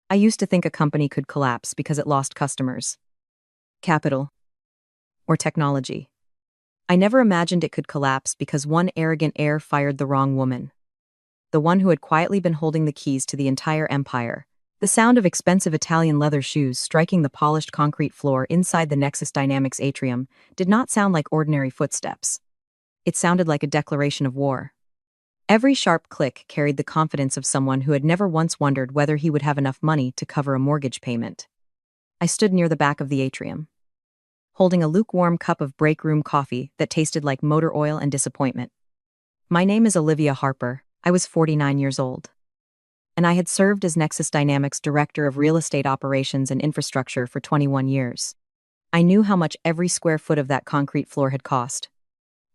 I used to think a company could collapse because it lost customers, capital, or technology. I never imagined it could collapse because one arrogant heir fired the wrong woman, the one who had quietly been holding the keys to the entire empire. The sound of expensive Italian leather shoes striking the polished concrete floor inside the Nexus Dynamics atrium did not sound like ordinary footsteps. It sounded like a declaration of war. Every sharp click carried the confidence of someone who had never once wondered whether he would have enough money to cover a mortgage payment. I stood near the back of the atrium, holding a lukewarm cup of break room coffee that tasted like motor oil and disappointment. My name is Olivia Harper. I was 49 years old, and I had served as Nexus Dynamics Director of Real Estate Operations and Infrastructure for 21 years. I knew how much every square foot of that concrete floor had cost.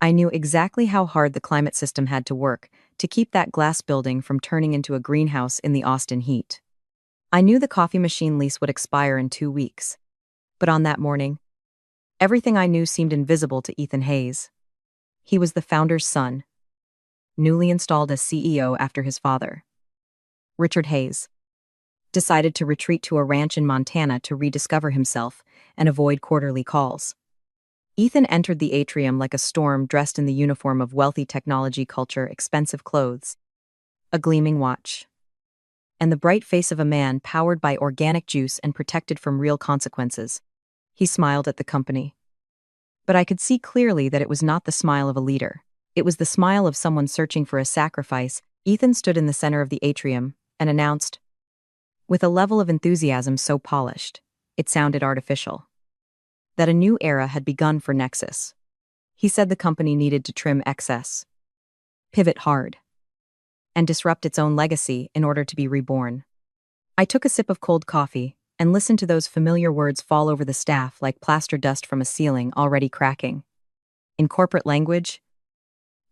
I knew exactly how hard the climate system had to work to keep that glass building from turning into a greenhouse in the Austin heat. I knew the coffee machine lease would expire in 2 weeks. But on that morning, everything I knew seemed invisible to Ethan Hayes. He was the founder's son, newly installed as CEO after his father, Richard Hayes, decided to retreat to a ranch in Montana to rediscover himself and avoid quarterly calls. Ethan entered the atrium like a storm dressed in the uniform of wealthy technology culture, expensive clothes, a gleaming watch, and the bright face of a man powered by organic juice and protected from real consequences. He smiled at the company. But I could see clearly that it was not the smile of a leader. It was the smile of someone searching for a sacrifice. Ethan stood in the center of the atrium and announced, with a level of enthusiasm so polished, it sounded artificial, that a new era had begun for Nexus. He said the company needed to trim excess, pivot hard, and disrupt its own legacy in order to be reborn. I took a sip of cold coffee and listened to those familiar words fall over the staff like plaster dust from a ceiling already cracking. In corporate language,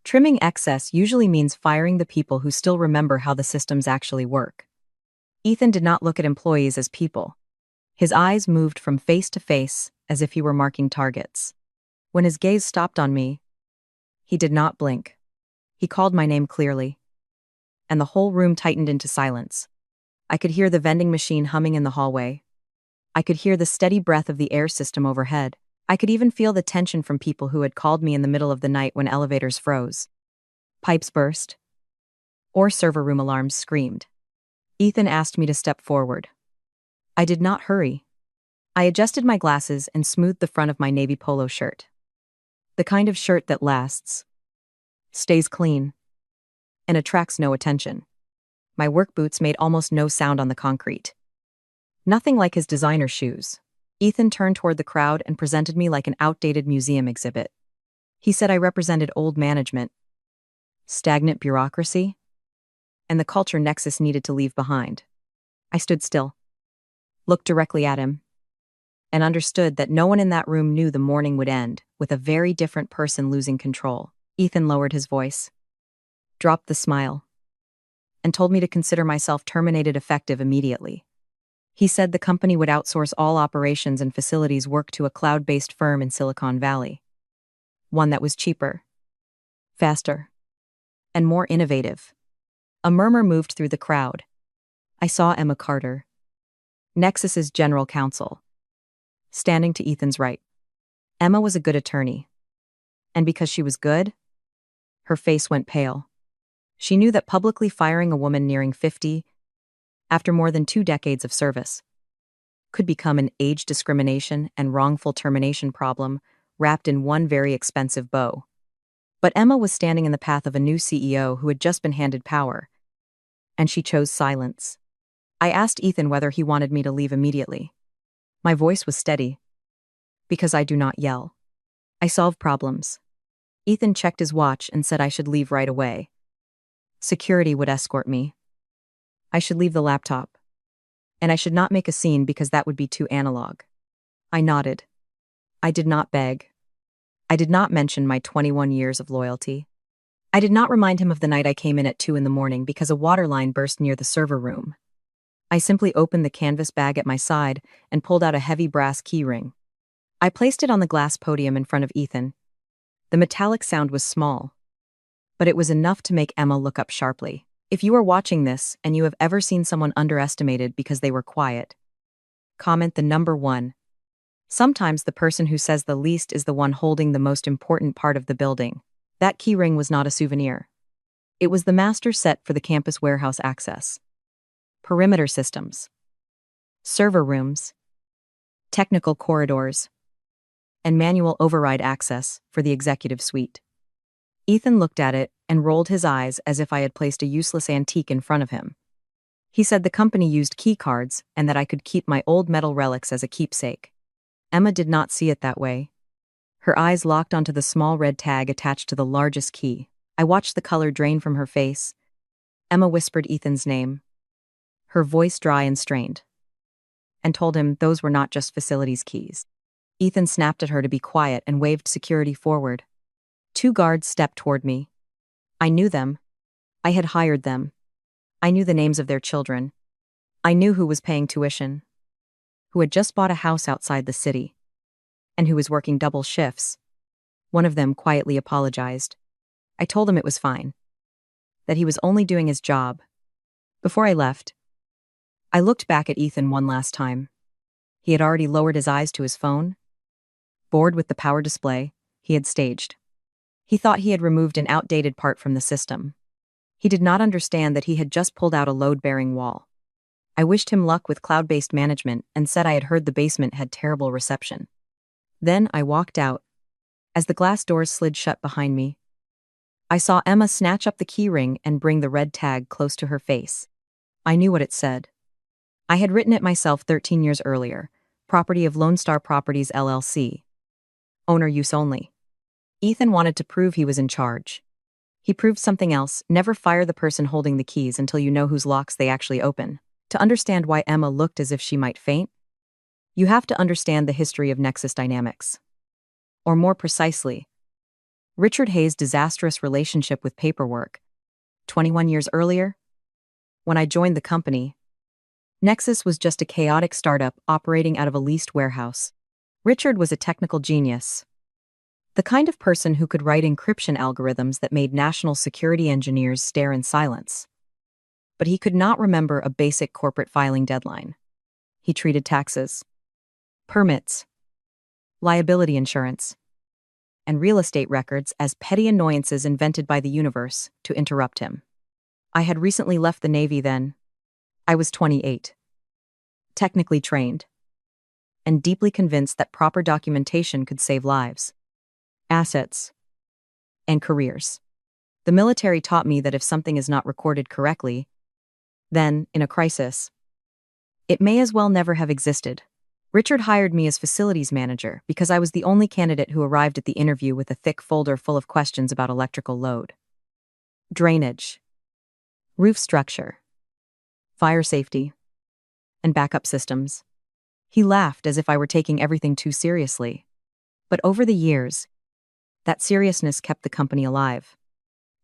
trimming excess usually means firing the people who still remember how the systems actually work. Ethan did not look at employees as people. His eyes moved from face to face as if he were marking targets. When his gaze stopped on me, he did not blink. He called my name clearly, and the whole room tightened into silence. I could hear the vending machine humming in the hallway. I could hear the steady breath of the air system overhead. I could even feel the tension from people who had called me in the middle of the night when elevators froze, pipes burst, or server room alarms screamed. Ethan asked me to step forward. I did not hurry. I adjusted my glasses and smoothed the front of my navy polo shirt. The kind of shirt that lasts, stays clean, and attracts no attention. My work boots made almost no sound on the concrete. Nothing like his designer shoes. Ethan turned toward the crowd and presented me like an outdated museum exhibit. He said I represented old management, stagnant bureaucracy, and the culture Nexus needed to leave behind. I stood still, looked directly at him, and understood that no one in that room knew the morning would end with a very different person losing control. Ethan lowered his voice, dropped the smile, and told me to consider myself terminated effective immediately. He said the company would outsource all operations and facilities work to a cloud-based firm in Silicon Valley, one that was cheaper, faster, and more innovative. A murmur moved through the crowd. I saw Emma Carter, Nexus's general counsel, standing to Ethan's right. Emma was a good attorney, and because she was good, her face went pale. She knew that publicly firing a woman nearing 50, after more than 2 decades of service, could become an age discrimination and wrongful termination problem wrapped in one very expensive bow. But Emma was standing in the path of a new CEO who had just been handed power, and she chose silence. I asked Ethan whether he wanted me to leave immediately. My voice was steady, because I do not yell. I solve problems. Ethan checked his watch and said I should leave right away. Security would escort me. I should leave the laptop. And I should not make a scene because that would be too analog. I nodded. I did not beg. I did not mention my 21 years of loyalty. I did not remind him of the night I came in at 2 in the morning because a water line burst near the server room. I simply opened the canvas bag at my side and pulled out a heavy brass key ring. I placed it on the glass podium in front of Ethan. The metallic sound was small, but it was enough to make Emma look up sharply. If you are watching this and you have ever seen someone underestimated because they were quiet, comment the number 1. Sometimes the person who says the least is the one holding the most important part of the building. That keyring was not a souvenir. It was the master set for the campus warehouse access. Perimeter systems, server rooms, technical corridors, and manual override access for the executive suite. Ethan looked at it and rolled his eyes as if I had placed a useless antique in front of him. He said the company used key cards and that I could keep my old metal relics as a keepsake. Emma did not see it that way. Her eyes locked onto the small red tag attached to the largest key. I watched the color drain from her face. Emma whispered Ethan's name, her voice dry and strained, and told him those were not just facilities keys. Ethan snapped at her to be quiet and waved security forward. 2 guards stepped toward me. I knew them. I had hired them. I knew the names of their children. I knew who was paying tuition, who had just bought a house outside the city, and who was working double shifts. One of them quietly apologized. I told him it was fine, that he was only doing his job. Before I left, I looked back at Ethan one last time. He had already lowered his eyes to his phone. Bored with the power display he had staged, he thought he had removed an outdated part from the system. He did not understand that he had just pulled out a load-bearing wall. I wished him luck with cloud-based management and said I had heard the basement had terrible reception. Then I walked out. As the glass doors slid shut behind me, I saw Emma snatch up the keyring and bring the red tag close to her face. I knew what it said. I had written it myself 13 years earlier. Property of Lone Star Properties LLC. Owner use only. Ethan wanted to prove he was in charge. He proved something else: never fire the person holding the keys until you know whose locks they actually open. To understand why Emma looked as if she might faint, you have to understand the history of Nexus dynamics. Or more precisely, Richard Hayes' disastrous relationship with paperwork. 21 years earlier, when I joined the company, Nexus was just a chaotic startup operating out of a leased warehouse. Richard was a technical genius, the kind of person who could write encryption algorithms that made national security engineers stare in silence. But he could not remember a basic corporate filing deadline. He treated taxes, permits, liability insurance, and real estate records as petty annoyances invented by the universe to interrupt him. I had recently left the Navy then. I was 28, technically trained, and deeply convinced that proper documentation could save lives, assets, and careers. The military taught me that if something is not recorded correctly, then, in a crisis, it may as well never have existed. Richard hired me as facilities manager because I was the only candidate who arrived at the interview with a thick folder full of questions about electrical load, drainage, roof structure, fire safety, and backup systems. He laughed as if I were taking everything too seriously. But over the years, that seriousness kept the company alive.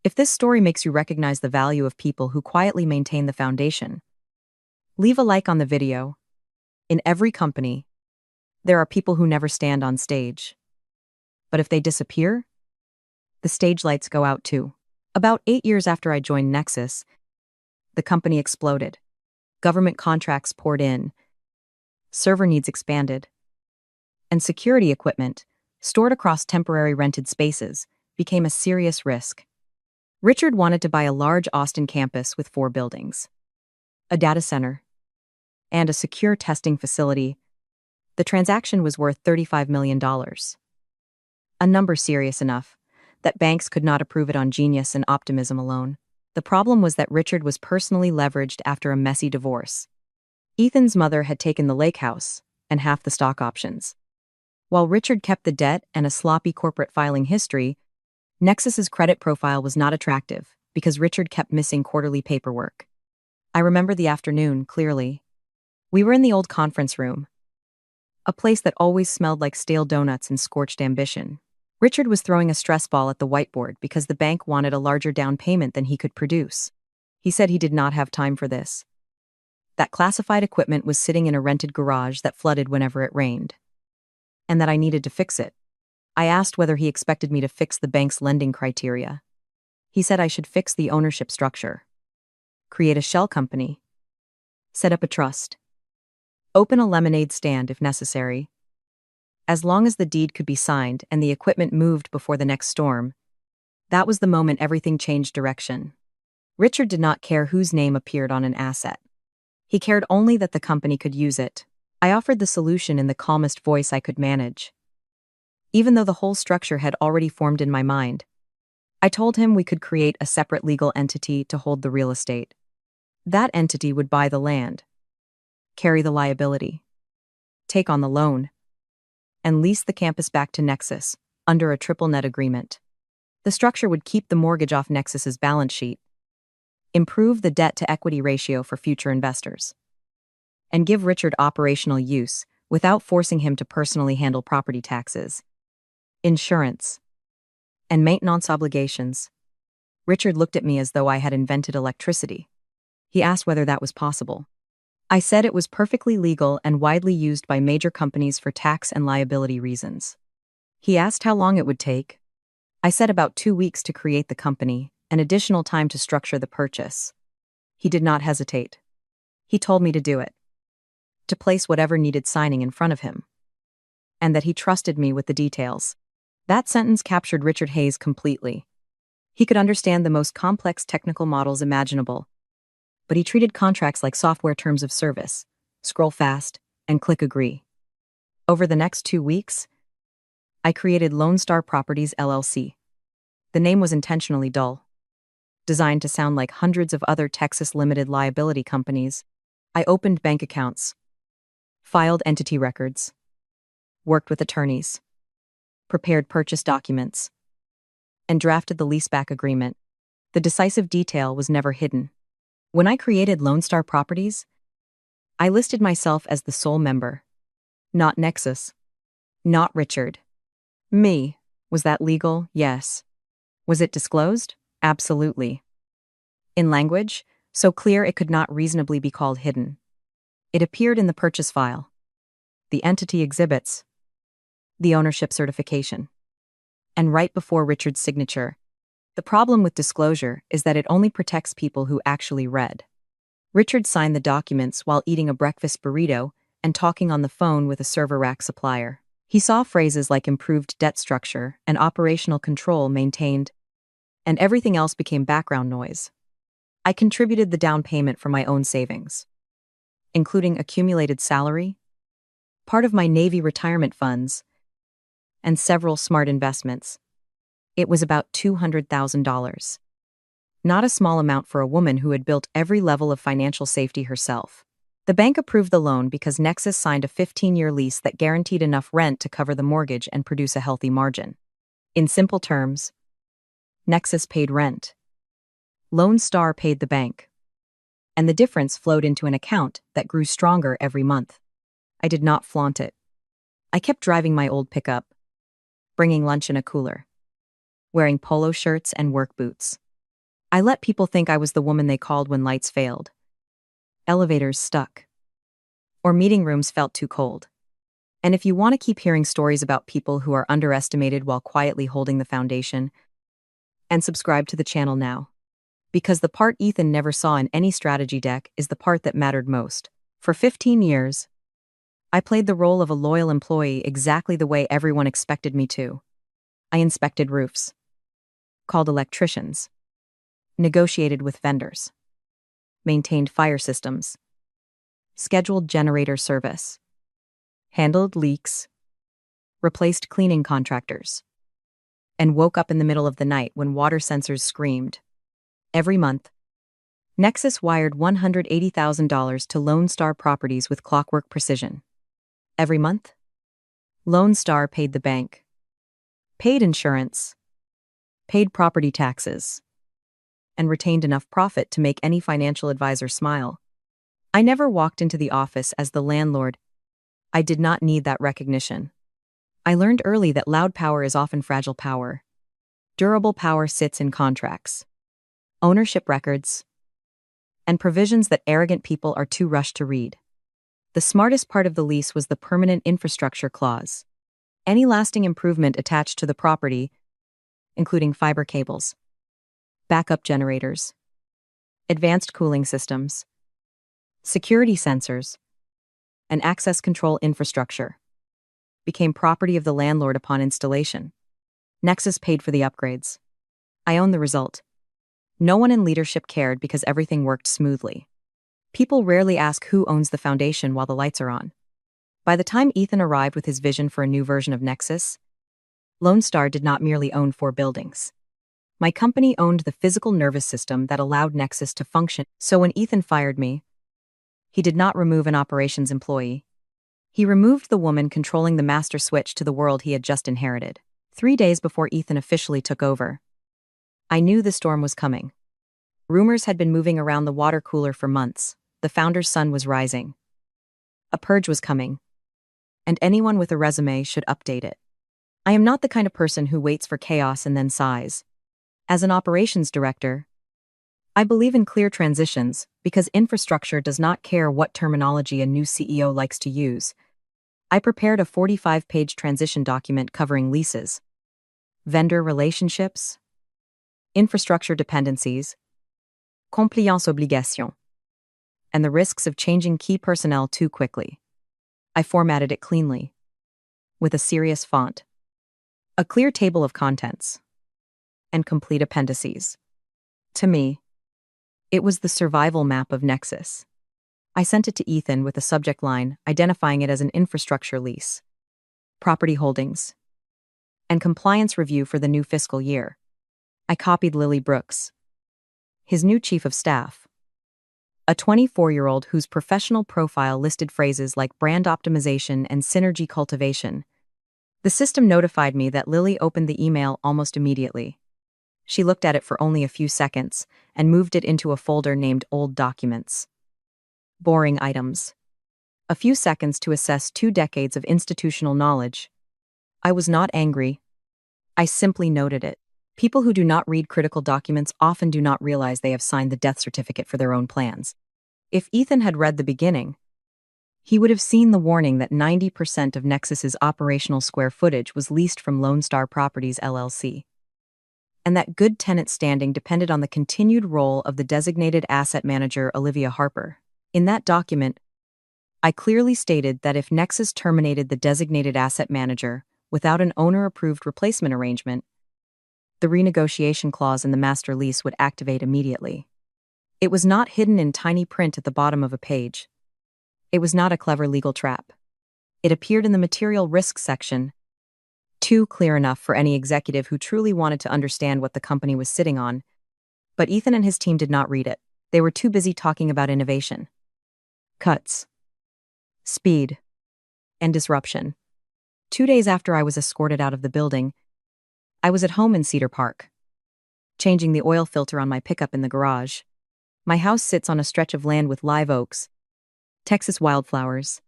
If this story makes you recognize the value of people who quietly maintain the foundation, leave a like on the video. In every company, there are people who never stand on stage. But if they disappear, the stage lights go out too. About 8 years after I joined Nexus, the company exploded. Government contracts poured in, server needs expanded, and security equipment, stored across temporary rented spaces, became a serious risk. Richard wanted to buy a large Austin campus with 4 buildings, a data center, and a secure testing facility. The transaction was worth $35 million. A number serious enough that banks could not approve it on genius and optimism alone. The problem was that Richard was personally leveraged after a messy divorce. Ethan's mother had taken the lake house and half the stock options. While Richard kept the debt and a sloppy corporate filing history, Nexus's credit profile was not attractive because Richard kept missing quarterly paperwork. I remember the afternoon clearly. We were in the old conference room, a place that always smelled like stale donuts and scorched ambition. Richard was throwing a stress ball at the whiteboard because the bank wanted a larger down payment than he could produce. He said he did not have time for this. That classified equipment was sitting in a rented garage that flooded whenever it rained, and that I needed to fix it. I asked whether he expected me to fix the bank's lending criteria. He said I should fix the ownership structure. create a shell company, set up a trust, open a lemonade stand if necessary. As long as the deed could be signed and the equipment moved before the next storm, that was the moment everything changed direction. Richard did not care whose name appeared on an asset. He cared only that the company could use it. I offered the solution in the calmest voice I could manage. Even though the whole structure had already formed in my mind, I told him we could create a separate legal entity to hold the real estate. That entity would buy the land, carry the liability, take on the loan, and lease the campus back to Nexus under a triple net agreement. The structure would keep the mortgage off Nexus's balance sheet, improve the debt-to-equity ratio for future investors, and give Richard operational use without forcing him to personally handle property taxes, insurance, and maintenance obligations. Richard looked at me as though I had invented electricity. He asked whether that was possible. I said it was perfectly legal and widely used by major companies for tax and liability reasons. He asked how long it would take. I said about 2 weeks to create the company, and additional time to structure the purchase. He did not hesitate. He told me to do it, to place whatever needed signing in front of him, and that he trusted me with the details. That sentence captured Richard Hayes completely. He could understand the most complex technical models imaginable, but he treated contracts like software terms of service: scroll fast and click agree. Over the next 2 weeks, I created Lone Star Properties LLC. The name was intentionally dull, designed to sound like hundreds of other Texas limited liability companies. I opened bank accounts, filed entity records, worked with attorneys, prepared purchase documents, and drafted the leaseback agreement. The decisive detail was never hidden. When I created Lone Star Properties, I listed myself as the sole member. Not Nexus. Not Richard. Me. Was that legal? Yes. Was it disclosed? Absolutely. In language so clear it could not reasonably be called hidden. It appeared in the purchase file, the entity exhibits, the ownership certification, and right before Richard's signature. The problem with disclosure is that it only protects people who actually read. Richard signed the documents while eating a breakfast burrito and talking on the phone with a server rack supplier. He saw phrases like improved debt structure and operational control maintained, and everything else became background noise. I contributed the down payment from my own savings, including accumulated salary, part of my Navy retirement funds, and several smart investments. It was about $200,000. Not a small amount for a woman who had built every level of financial safety herself. The bank approved the loan because Nexus signed a 15-year lease that guaranteed enough rent to cover the mortgage and produce a healthy margin. In simple terms, Nexus paid rent, Lone Star paid the bank, and the difference flowed into an account that grew stronger every month. I did not flaunt it. I kept driving my old pickup, bringing lunch in a cooler, wearing polo shirts and work boots. I let people think I was the woman they called when lights failed, elevators stuck, or meeting rooms felt too cold. And if you want to keep hearing stories about people who are underestimated while quietly holding the foundation, and subscribe to the channel now. Because the part Ethan never saw in any strategy deck is the part that mattered most. For 15 years, I played the role of a loyal employee exactly the way everyone expected me to. I inspected roofs, called electricians, negotiated with vendors, maintained fire systems, scheduled generator service, handled leaks, replaced cleaning contractors, and woke up in the middle of the night when water sensors screamed. Every month, Nexus wired $180,000 to Lone Star Properties with clockwork precision. Every month, Lone Star paid the bank, paid insurance, paid property taxes, and retained enough profit to make any financial advisor smile. I never walked into the office as the landlord. I did not need that recognition. I learned early that loud power is often fragile power. Durable power sits in contracts, ownership records, and provisions that arrogant people are too rushed to read. The smartest part of the lease was the permanent infrastructure clause. Any lasting improvement attached to the property, including fiber cables, backup generators, advanced cooling systems, security sensors, and access control infrastructure became property of the landlord upon installation. Nexus paid for the upgrades. I own the result. No one in leadership cared because everything worked smoothly. People rarely ask who owns the foundation while the lights are on. By the time Ethan arrived with his vision for a new version of Nexus, Lone Star did not merely own 4 buildings. My company owned the physical nervous system that allowed Nexus to function. So when Ethan fired me, he did not remove an operations employee. He removed the woman controlling the master switch to the world he had just inherited. 3 days before Ethan officially took over, I knew the storm was coming. Rumors had been moving around the water cooler for months. The founder's sun was rising. A purge was coming, and anyone with a resume should update it. I am not the kind of person who waits for chaos and then sighs. As an operations director, I believe in clear transitions because infrastructure does not care what terminology a new CEO likes to use. I prepared a 45-page transition document covering leases, vendor relationships, infrastructure dependencies, compliance obligation, and the risks of changing key personnel too quickly. I formatted it cleanly, with a serious font, a clear table of contents, and complete appendices. To me, it was the survival map of Nexus. I sent it to Ethan with a subject line identifying it as an infrastructure lease, property holdings, and compliance review for the new fiscal year. I copied Lily Brooks, his new chief of staff, a 24-year-old whose professional profile listed phrases like brand optimization and synergy cultivation. The system notified me that Lily opened the email almost immediately. She looked at it for only a few seconds and moved it into a folder named Old Documents. Boring items. A few seconds to assess 2 decades of institutional knowledge. I was not angry. I simply noted it. People who do not read critical documents often do not realize they have signed the death certificate for their own plans. If Ethan had read the beginning, he would have seen the warning that 90% of Nexus's operational square footage was leased from Lone Star Properties LLC, and that good tenant standing depended on the continued role of the designated asset manager Olivia Harper. In that document, I clearly stated that if Nexus terminated the designated asset manager without an owner-approved replacement arrangement, the renegotiation clause in the master lease would activate immediately. It was not hidden in tiny print at the bottom of a page. It was not a clever legal trap. It appeared in the material risks section, too clear enough for any executive who truly wanted to understand what the company was sitting on. But Ethan and his team did not read it. They were too busy talking about innovation, cuts, speed, and disruption. 2 days after I was escorted out of the building, I was at home in Cedar Park, changing the oil filter on my pickup in the garage. My house sits on a stretch of land with live oaks, Texas wildflowers,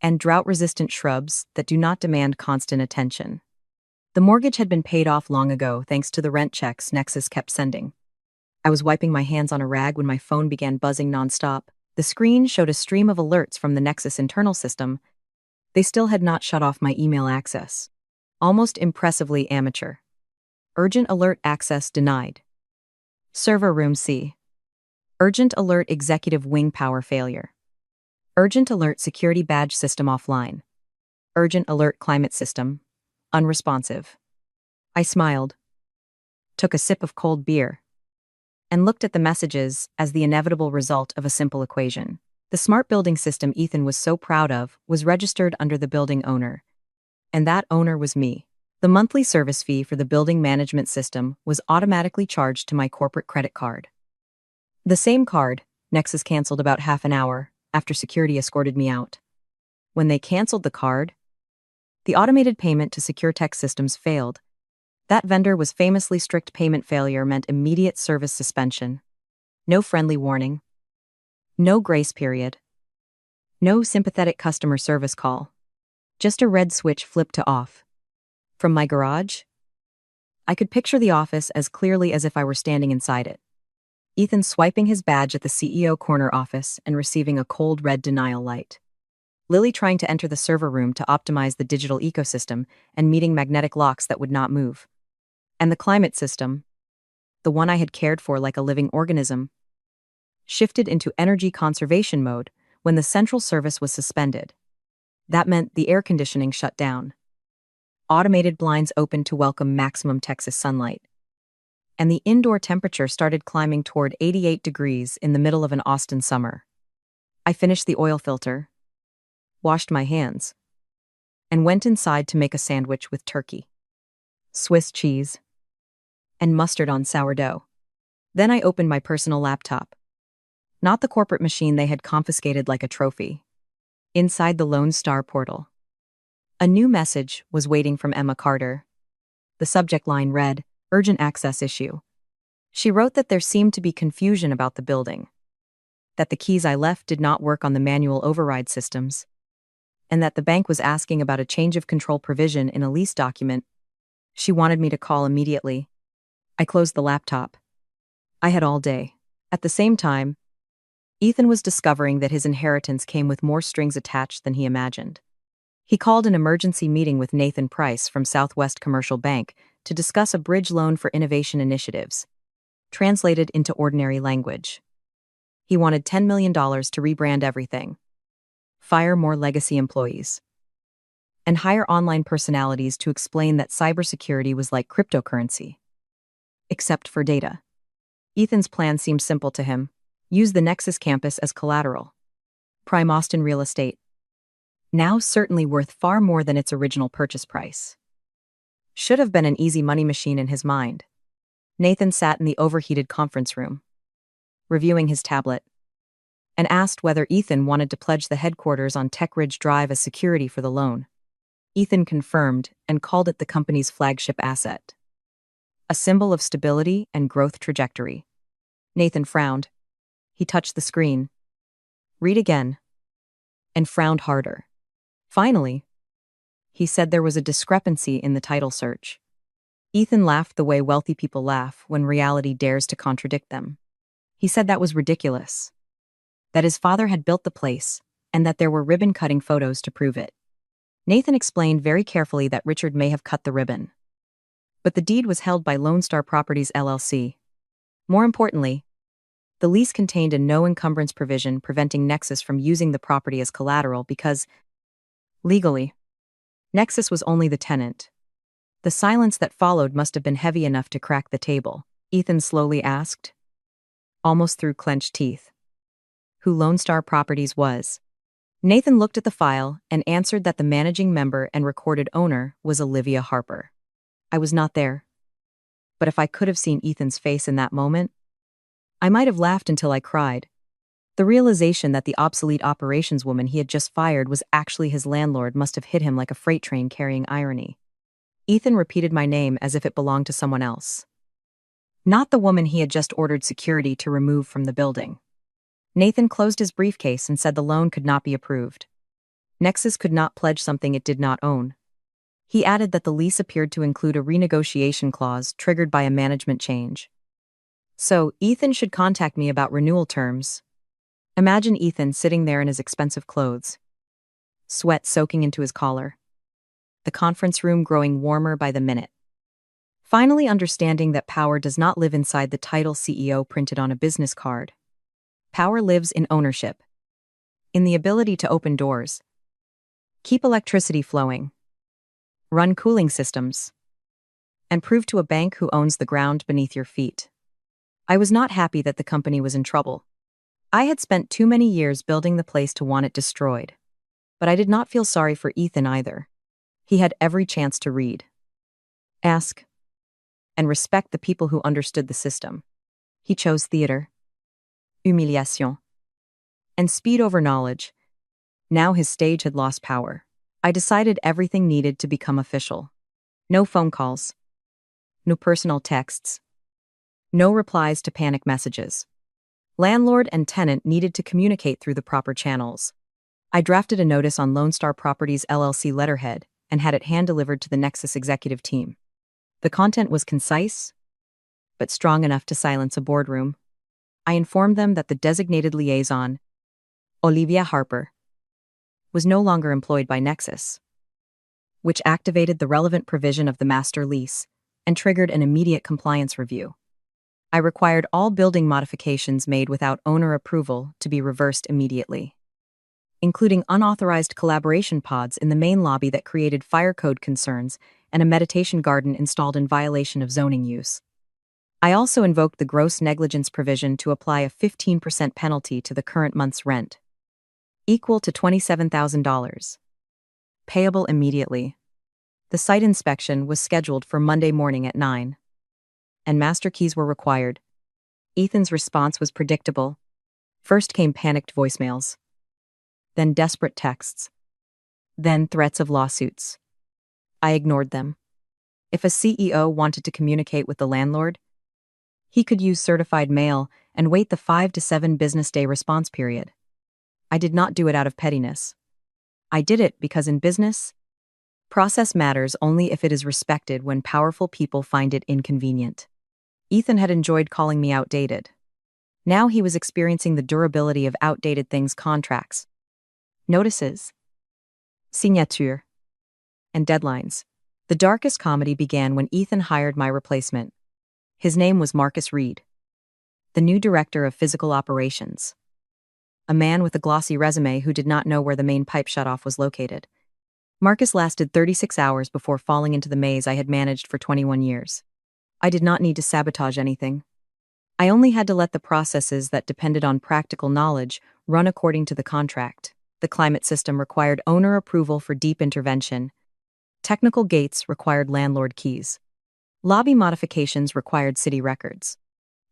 and drought-resistant shrubs that do not demand constant attention. The mortgage had been paid off long ago thanks to the rent checks Nexus kept sending. I was wiping my hands on a rag when my phone began buzzing nonstop. The screen showed a stream of alerts from the Nexus internal system. They still had not shut off my email access. Almost impressively amateur. Urgent alert access denied. Server room C. Urgent alert executive wing power failure. Urgent alert security badge system offline. Urgent alert climate system unresponsive. I smiled, took a sip of cold beer, and looked at the messages as the inevitable result of a simple equation. The smart building system Ethan was so proud of was registered under the building owner, and that owner was me. The monthly service fee for the building management system was automatically charged to my corporate credit card. The same card, Nexus canceled about half an hour after security escorted me out. When they canceled the card, the automated payment to SecureTech Systems failed. That vendor was famously strict. Payment failure meant immediate service suspension. No friendly warning. No grace period. No sympathetic customer service call. Just a red switch flipped to off. From my garage, I could picture the office as clearly as if I were standing inside it. Ethan swiping his badge at the CEO corner office and receiving a cold red denial light. Lily trying to enter the server room to optimize the digital ecosystem and meeting magnetic locks that would not move. And the climate system, the one I had cared for like a living organism, shifted into energy conservation mode when the central service was suspended. That meant the air conditioning shut down. Automated blinds opened to welcome maximum Texas sunlight. And the indoor temperature started climbing toward 88 degrees in the middle of an Austin summer. I finished the oil filter, washed my hands, and went inside to make a sandwich with turkey, Swiss cheese, and mustard on sourdough. Then I opened my personal laptop. Not the corporate machine they had confiscated like a trophy. Inside the Lone Star portal. A new message was waiting from Emma Carter. The subject line read, "Urgent access issue." She wrote that there seemed to be confusion about the building, that the keys I left did not work on the manual override systems, and that the bank was asking about a change of control provision in a lease document. She wanted me to call immediately. I closed the laptop. I had all day. At the same time, Ethan was discovering that his inheritance came with more strings attached than he imagined. He called an emergency meeting with Nathan Price from Southwest Commercial Bank to discuss a bridge loan for innovation initiatives, translated into ordinary language. He wanted $10 million to rebrand everything, fire more legacy employees, and hire online personalities to explain that cybersecurity was like cryptocurrency, except for data. Ethan's plan seemed simple to him. Use the Nexus campus as collateral. Prime Austin real estate. Now certainly worth far more than its original purchase price. Should have been an easy money machine in his mind. Nathan sat in the overheated conference room, reviewing his tablet, and asked whether Ethan wanted to pledge the headquarters on Tech Ridge Drive as security for the loan. Ethan confirmed and called it the company's flagship asset, a symbol of stability and growth trajectory. Nathan frowned. He touched the screen. Read again. And frowned harder. Finally, he said there was a discrepancy in the title search. Ethan laughed the way wealthy people laugh when reality dares to contradict them. He said that was ridiculous. That his father had built the place, and that there were ribbon-cutting photos to prove it. Nathan explained very carefully that Richard may have cut the ribbon. But the deed was held by Lone Star Properties LLC. More importantly, the lease contained a no-encumbrance provision preventing Nexus from using the property as collateral because, legally, Nexus was only the tenant. The silence that followed must have been heavy enough to crack the table. Ethan slowly asked, almost through clenched teeth, who Lone Star Properties was. Nathan looked at the file and answered that the managing member and recorded owner was Olivia Harper. I was not there. But if I could have seen Ethan's face in that moment, I might have laughed until I cried. The realization that the obsolete operations woman he had just fired was actually his landlord must have hit him like a freight train carrying irony. Ethan repeated my name as if it belonged to someone else. Not the woman he had just ordered security to remove from the building. Nathan closed his briefcase and said the loan could not be approved. Nexus could not pledge something it did not own. He added that the lease appeared to include a renegotiation clause triggered by a management change. So, Ethan should contact me about renewal terms. Imagine Ethan sitting there in his expensive clothes, sweat soaking into his collar, the conference room growing warmer by the minute. Finally understanding that power does not live inside the title CEO printed on a business card. Power lives in ownership, in the ability to open doors, keep electricity flowing, run cooling systems, and prove to a bank who owns the ground beneath your feet. I was not happy that the company was in trouble. I had spent too many years building the place to want it destroyed. But I did not feel sorry for Ethan either. He had every chance to read, ask, and respect the people who understood the system. He chose theater, humiliation, and speed over knowledge. Now his stage had lost power. I decided everything needed to become official. No phone calls. No personal texts. No replies to panic messages. Landlord and tenant needed to communicate through the proper channels. I drafted a notice on Lone Star Properties LLC letterhead and had it hand-delivered to the Nexus executive team. The content was concise, but strong enough to silence a boardroom. I informed them that the designated liaison, Olivia Harper, was no longer employed by Nexus, which activated the relevant provision of the master lease and triggered an immediate compliance review. I required all building modifications made without owner approval to be reversed immediately, including unauthorized collaboration pods in the main lobby that created fire code concerns and a meditation garden installed in violation of zoning use. I also invoked the gross negligence provision to apply a 15% penalty to the current month's rent, equal to $27,000, payable immediately. The site inspection was scheduled for Monday morning at 9, and master keys were required. Ethan's response was predictable. First came panicked voicemails, then desperate texts, then threats of lawsuits. I ignored them. If a CEO wanted to communicate with the landlord, he could use certified mail and wait the 5 to 7 business day response period. I did not do it out of pettiness. I did it because in business, process matters only if it is respected when powerful people find it inconvenient. Ethan had enjoyed calling me outdated. Now he was experiencing the durability of outdated things: contracts, notices, signature, and deadlines. The darkest comedy began when Ethan hired my replacement. His name was Marcus Reed, the new director of physical operations. A man with a glossy resume who did not know where the main pipe shutoff was located. Marcus lasted 36 hours before falling into the maze I had managed for 21 years. I did not need to sabotage anything. I only had to let the processes that depended on practical knowledge run according to the contract. The climate system required owner approval for deep intervention. Technical gates required landlord keys. Lobby modifications required city records.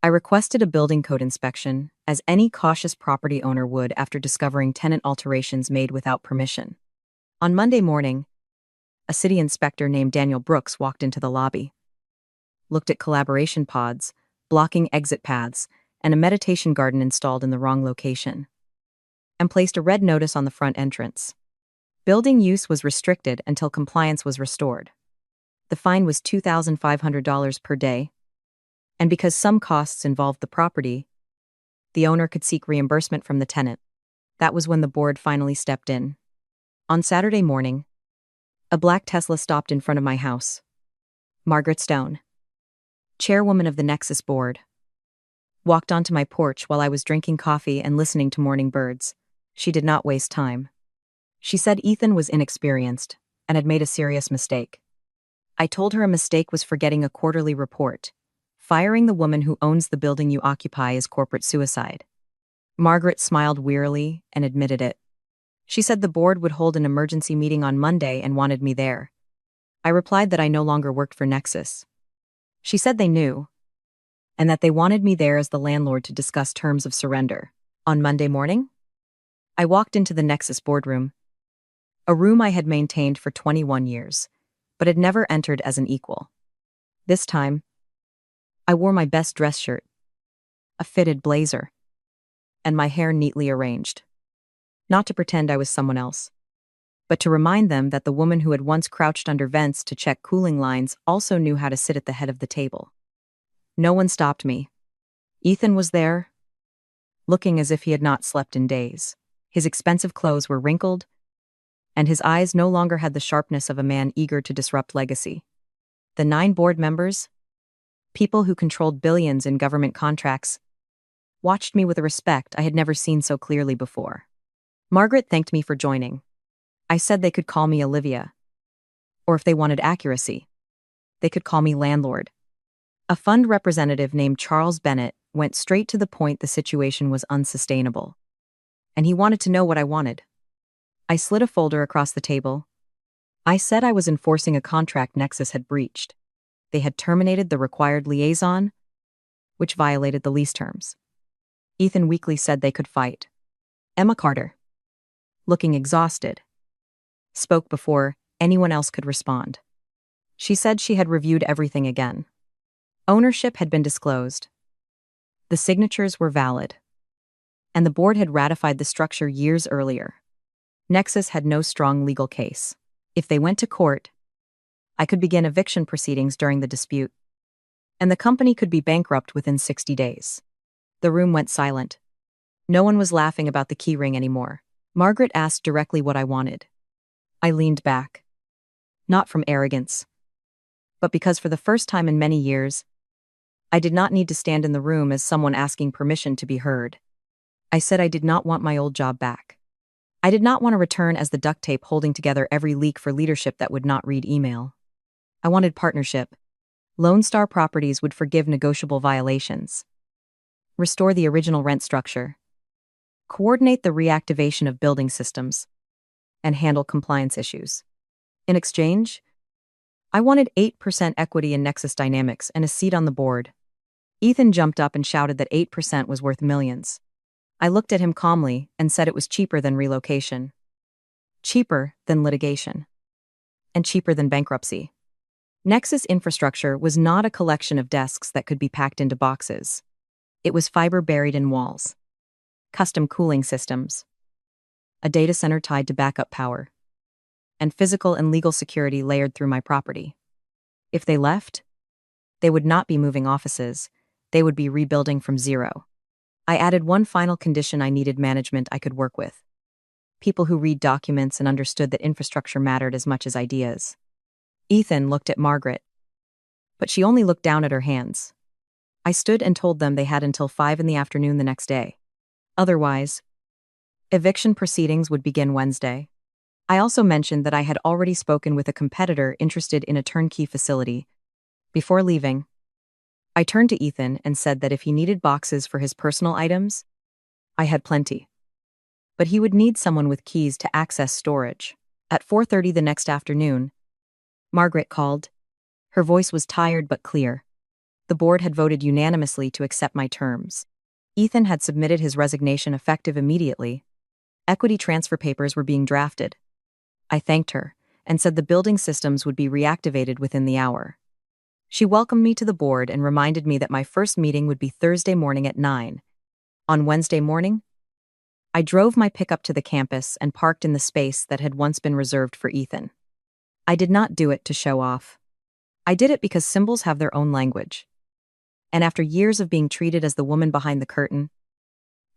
I requested a building code inspection, as any cautious property owner would after discovering tenant alterations made without permission. On Monday morning, a city inspector named Daniel Brooks walked into the lobby, looked at collaboration pods, blocking exit paths, and a meditation garden installed in the wrong location, and placed a red notice on the front entrance. Building use was restricted until compliance was restored. The fine was $2,500 per day, and because some costs involved the property, the owner could seek reimbursement from the tenant. That was when the board finally stepped in. On Saturday morning, a black Tesla stopped in front of my house. Margaret Stone, chairwoman of the Nexus board, walked onto my porch while I was drinking coffee and listening to morning birds. She did not waste time. She said Ethan was inexperienced and had made a serious mistake. I told her a mistake was forgetting a quarterly report. Firing the woman who owns the building you occupy is corporate suicide. Margaret smiled wearily and admitted it. She said the board would hold an emergency meeting on Monday and wanted me there. I replied that I no longer worked for Nexus. She said they knew, and that they wanted me there as the landlord to discuss terms of surrender. On Monday morning, I walked into the Nexus boardroom, a room I had maintained for 21 years, but had never entered as an equal. This time, I wore my best dress shirt, a fitted blazer, and my hair neatly arranged. Not to pretend I was someone else, but to remind them that the woman who had once crouched under vents to check cooling lines also knew how to sit at the head of the table. No one stopped me. Ethan was there, looking as if he had not slept in days. His expensive clothes were wrinkled, and his eyes no longer had the sharpness of a man eager to disrupt legacy. The 9 board members, people who controlled billions in government contracts, watched me with a respect I had never seen so clearly before. Margaret thanked me for joining. I said they could call me Olivia, or if they wanted accuracy, they could call me landlord. A fund representative named Charles Bennett went straight to the point. The situation was unsustainable, and he wanted to know what I wanted. I slid a folder across the table. I said I was enforcing a contract Nexus had breached. They had terminated the required liaison, which violated the lease terms. Ethan weakly said they could fight. Emma Carter, looking exhausted, spoke before anyone else could respond. She said she had reviewed everything again. Ownership had been disclosed. The signatures were valid, and the board had ratified the structure years earlier. Nexus had no strong legal case. If they went to court, I could begin eviction proceedings during the dispute, and the company could be bankrupt within 60 days. The room went silent. No one was laughing about the key ring anymore. Margaret asked directly what I wanted. I leaned back. Not from arrogance, but because for the first time in many years, I did not need to stand in the room as someone asking permission to be heard. I said I did not want my old job back. I did not want to return as the duct tape holding together every leak for leadership that would not read email. I wanted partnership. Lone Star Properties would forgive negotiable violations, restore the original rent structure, coordinate the reactivation of building systems, and handle compliance issues. In exchange, I wanted 8% equity in Nexus Dynamics and a seat on the board. Ethan jumped up and shouted that 8% was worth millions. I looked at him calmly and said it was cheaper than relocation, cheaper than litigation, and cheaper than bankruptcy. Nexus infrastructure was not a collection of desks that could be packed into boxes. It was fiber buried in walls, custom cooling systems, a data center tied to backup power, and physical and legal security layered through my property. If they left, they would not be moving offices, they would be rebuilding from zero. I added one final condition: I needed management I could work with. People who read documents and understood that infrastructure mattered as much as ideas. Ethan looked at Margaret, but she only looked down at her hands. I stood and told them they had until 5 p.m. the next day. Otherwise, eviction proceedings would begin Wednesday. I also mentioned that I had already spoken with a competitor interested in a turnkey facility. Before leaving, I turned to Ethan and said that if he needed boxes for his personal items, I had plenty. But he would need someone with keys to access storage. At 4:30 the next afternoon, Margaret called. Her voice was tired but clear. The board had voted unanimously to accept my terms. Ethan had submitted his resignation effective immediately. Equity transfer papers were being drafted. I thanked her and said the building systems would be reactivated within the hour. She welcomed me to the board and reminded me that my first meeting would be Thursday morning at 9. On Wednesday morning, I drove my pickup to the campus and parked in the space that had once been reserved for Ethan. I did not do it to show off. I did it because symbols have their own language. And after years of being treated as the woman behind the curtain,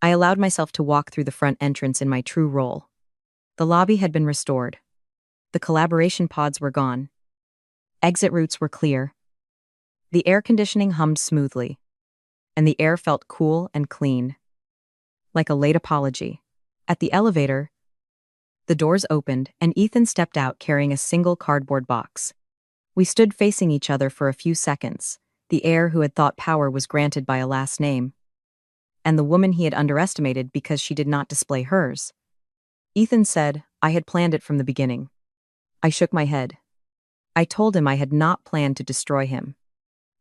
I allowed myself to walk through the front entrance in my true role. The lobby had been restored. The collaboration pods were gone. Exit routes were clear. The air conditioning hummed smoothly, and the air felt cool and clean, like a late apology. At the elevator, the doors opened and Ethan stepped out carrying a single cardboard box. We stood facing each other for a few seconds, the heir who had thought power was granted by a last name, and the woman he had underestimated because she did not display hers. Ethan said, "I had planned it from the beginning." I shook my head. I told him I had not planned to destroy him.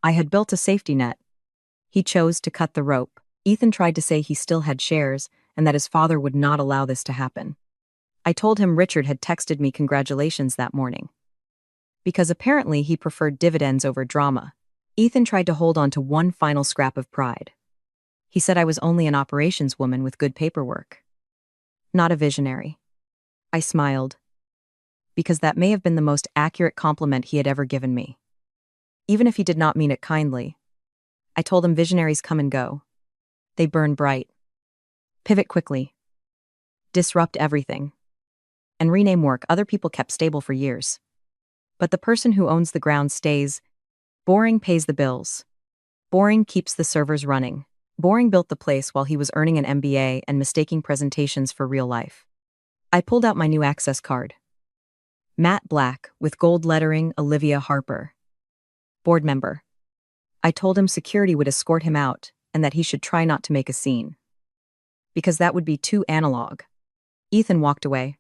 I had built a safety net. He chose to cut the rope. Ethan tried to say he still had shares and that his father would not allow this to happen. I told him Richard had texted me congratulations that morning, because apparently he preferred dividends over drama. Ethan tried to hold on to one final scrap of pride. He said I was only an operations woman with good paperwork, not a visionary. I smiled, because that may have been the most accurate compliment he had ever given me. Even if he did not mean it kindly, I told him visionaries come and go. They burn bright, pivot quickly, disrupt everything, and rename work other people kept stable for years. But the person who owns the ground stays. Boring pays the bills. Boring keeps the servers running. Boring built the place while he was earning an MBA and mistaking presentations for real life. I pulled out my new access card. Matte black with gold lettering, Olivia Harper, board member. I told him security would escort him out and that he should try not to make a scene, because that would be too analog. Ethan walked away,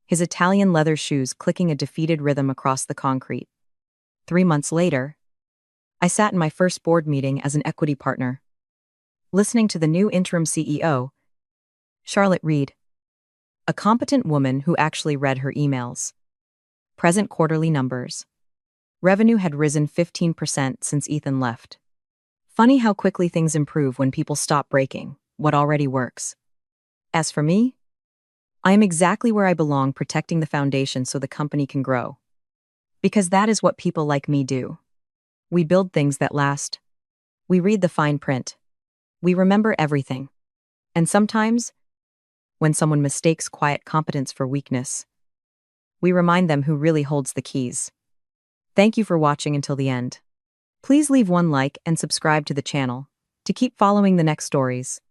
his Italian leather shoes clicking a defeated rhythm across the concrete. 3 months later, I sat in my first board meeting as an equity partner, listening to the new interim CEO, Charlotte Reed, a competent woman who actually read her emails. Present quarterly numbers. Revenue had risen 15% since Ethan left. Funny how quickly things improve when people stop breaking what already works. As for me, I am exactly where I belong, protecting the foundation so the company can grow. Because that is what people like me do. We build things that last. We read the fine print. We remember everything. And sometimes, when someone mistakes quiet competence for weakness, we remind them who really holds the keys. Thank you for watching until the end. Please leave one like and subscribe to the channel to keep following the next stories.